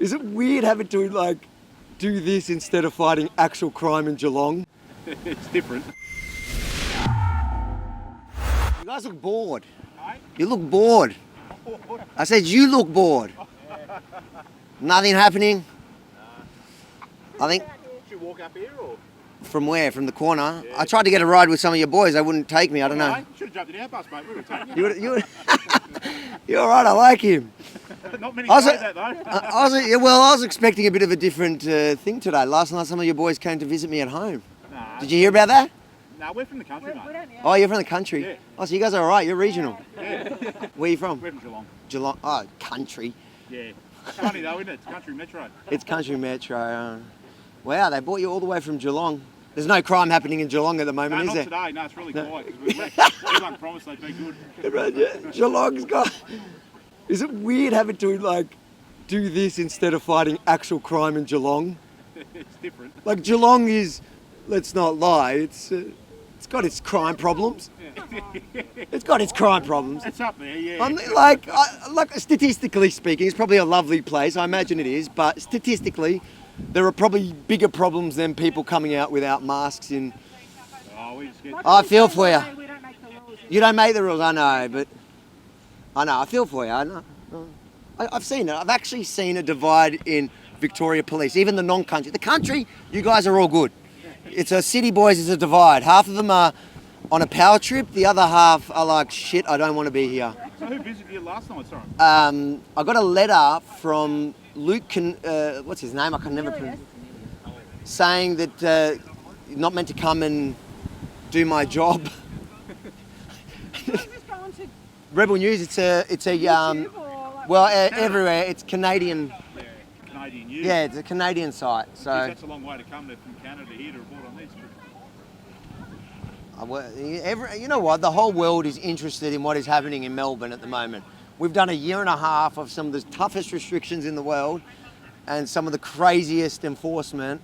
Is it weird having to do this instead of fighting actual crime in Geelong? It's different. You guys look bored. Hey? You look bored. I said you look bored. Nothing happening? I think. Should we walk up here or? From where? From the corner? Yeah. I tried to get a ride with some of your boys. They wouldn't take me. I don't know. You should have jumped in our bus, mate. We would have taken you. You're all right. I like him. Not many I was, say that, though. I was expecting a bit of a different thing today. Last night, some of your boys came to visit me at home. Nah. Did you hear about that? Nah, we're from the country, mate. Oh, you're from the country? Yeah. Oh, so you guys are all right. You're regional. Yeah. Where are you from? We're from Geelong. Geelong. Oh, country. Yeah. It's funny, though, isn't it? It's country metro. It's country metro. Wow, they brought you all the way from Geelong. There's no crime happening in Geelong at the moment, No, is not there? today. No, it's really quiet. Because Geelong promised they'd be good. Geelong's got... Is it weird having to, do this instead of fighting actual crime in Geelong? It's different. Geelong is, let's not lie, it's got its crime problems. It's got its crime problems. It's up there, yeah. Statistically speaking, it's probably a lovely place. I imagine it is, but statistically, there are probably bigger problems than people coming out without masks in. Oh, we just get... I feel for you. We don't make the rules. You don't make the rules, I know, but I know, I feel for you. I know. I've seen it. I've actually seen a divide in Victoria Police, even the non-country. The country, you guys are all good. It's a city boys, it's a divide. Half of them are on a power trip, the other half are like, shit, I don't want to be here. So who visited you last night, sorry? I got a letter from Luke, what's his name? I can never pronounce. Saying that you're not meant to come and do my job. Rebel News. It's a everywhere. It's Canadian. Yeah, Canadian news. Yeah, it's a Canadian site. So That's a long way to come from Canada here to report on these. you know what? The whole world is interested in what is happening in Melbourne at the moment. We've done a year and a half of some of the toughest restrictions in the world, and some of the craziest enforcement.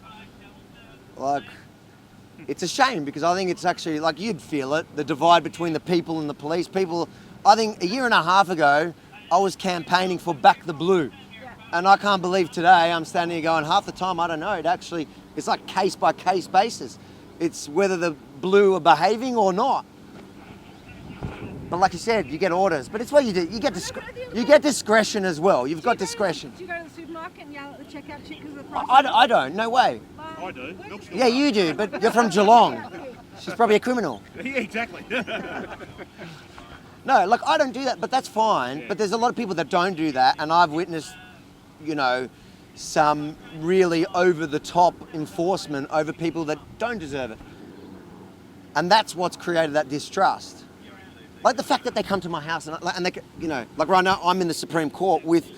It's a shame because I think it's actually, you'd feel it, the divide between the people and the police. I think a year and a half ago, I was campaigning for Back the Blue. And I can't believe today I'm standing here going, half the time, I don't know, it's like case by case basis. It's whether the blue are behaving or not. But like you said, you get orders. But it's what you do. You get discretion as well. You've got discretion. Do you go to the supermarket and yell at the checkout chick because of the price? I don't, no way. I do. Milk's still Yeah, you do, but you're from Geelong. She's probably a criminal. Yeah, exactly. No, I don't do that, but that's fine. Yeah. But there's a lot of people that don't do that, and I've witnessed, some really over-the-top enforcement over people that don't deserve it. And that's what's created that distrust. Like the fact that they come to my house and they, right now I'm in the Supreme Court with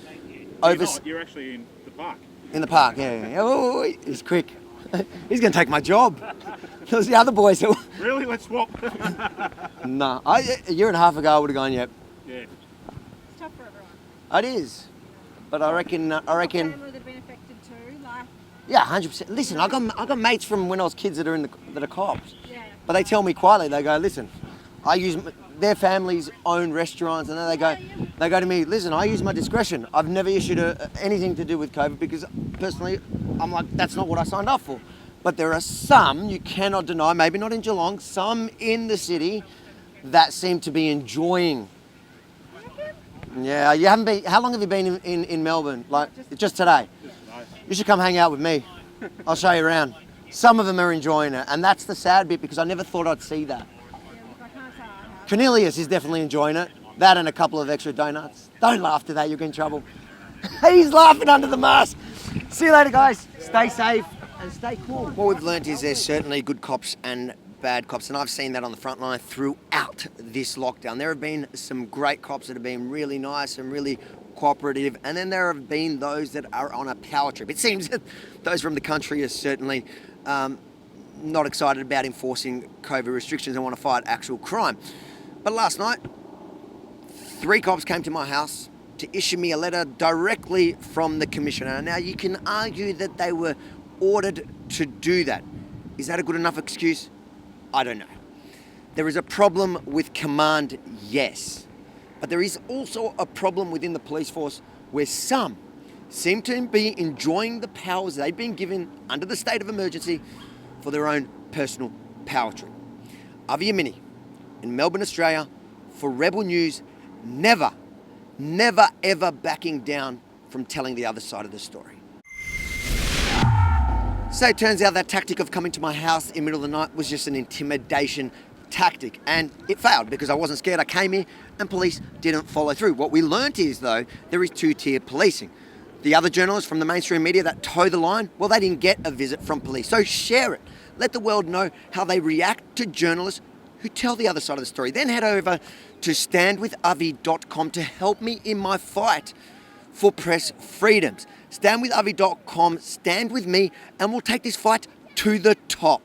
over... You're actually in the park. In the park, yeah. Oh, he's quick. He's going to take my job. There's the other boys who... Really? Let's swap. No, a year and a half ago I would have gone, yep. Yeah. It's tough for everyone. It is. But I reckon... Family that have been affected too, Yeah, 100%. Listen, I got mates from when I was kids that are cops. Yeah. But they tell me quietly, they go, listen, I use their families own restaurants, and then they go to me, listen, I use my discretion. I've never issued anything to do with COVID because personally, I'm like, that's not what I signed up for. But there are some, you cannot deny, maybe not in Geelong, some in the city that seem to be enjoying. Yeah, you haven't been, how long have you been in Melbourne? Just today? You should come hang out with me. I'll show you around. Some of them are enjoying it, and that's the sad bit because I never thought I'd see that. Cornelius is definitely enjoying it. That and a couple of extra donuts. Don't laugh to that, you'll get in trouble. He's laughing under the mask. See you later, guys. Stay safe and stay cool. What we've learnt is there's certainly good cops and bad cops, and I've seen that on the front line throughout this lockdown. There have been some great cops that have been really nice and really cooperative, and then there have been those that are on a power trip. It seems that those from the country are certainly not excited about enforcing COVID restrictions and want to fight actual crime. But last night, 3 cops came to my house to issue me a letter directly from the Commissioner. Now, you can argue that they were ordered to do that. Is that a good enough excuse? I don't know. There is a problem with command, yes. But there is also a problem within the police force where some seem to be enjoying the powers they've been given under the state of emergency for their own personal power trip. Avi Yemini in Melbourne, Australia, for Rebel News, never ever backing down from telling the other side of the story. So it turns out that tactic of coming to my house in the middle of the night was just an intimidation tactic, and it failed because I wasn't scared. I came here and police didn't follow through. What we learnt is, though, there is two-tier policing. The other journalists from the mainstream media that toe the line, well, they didn't get a visit from police. So share it. Let the world know how they react to journalists who tell the other side of the story. Then head over to standwithavi.com to help me in my fight for press freedoms. Standwithavi.com, stand with me, and we'll take this fight to the top.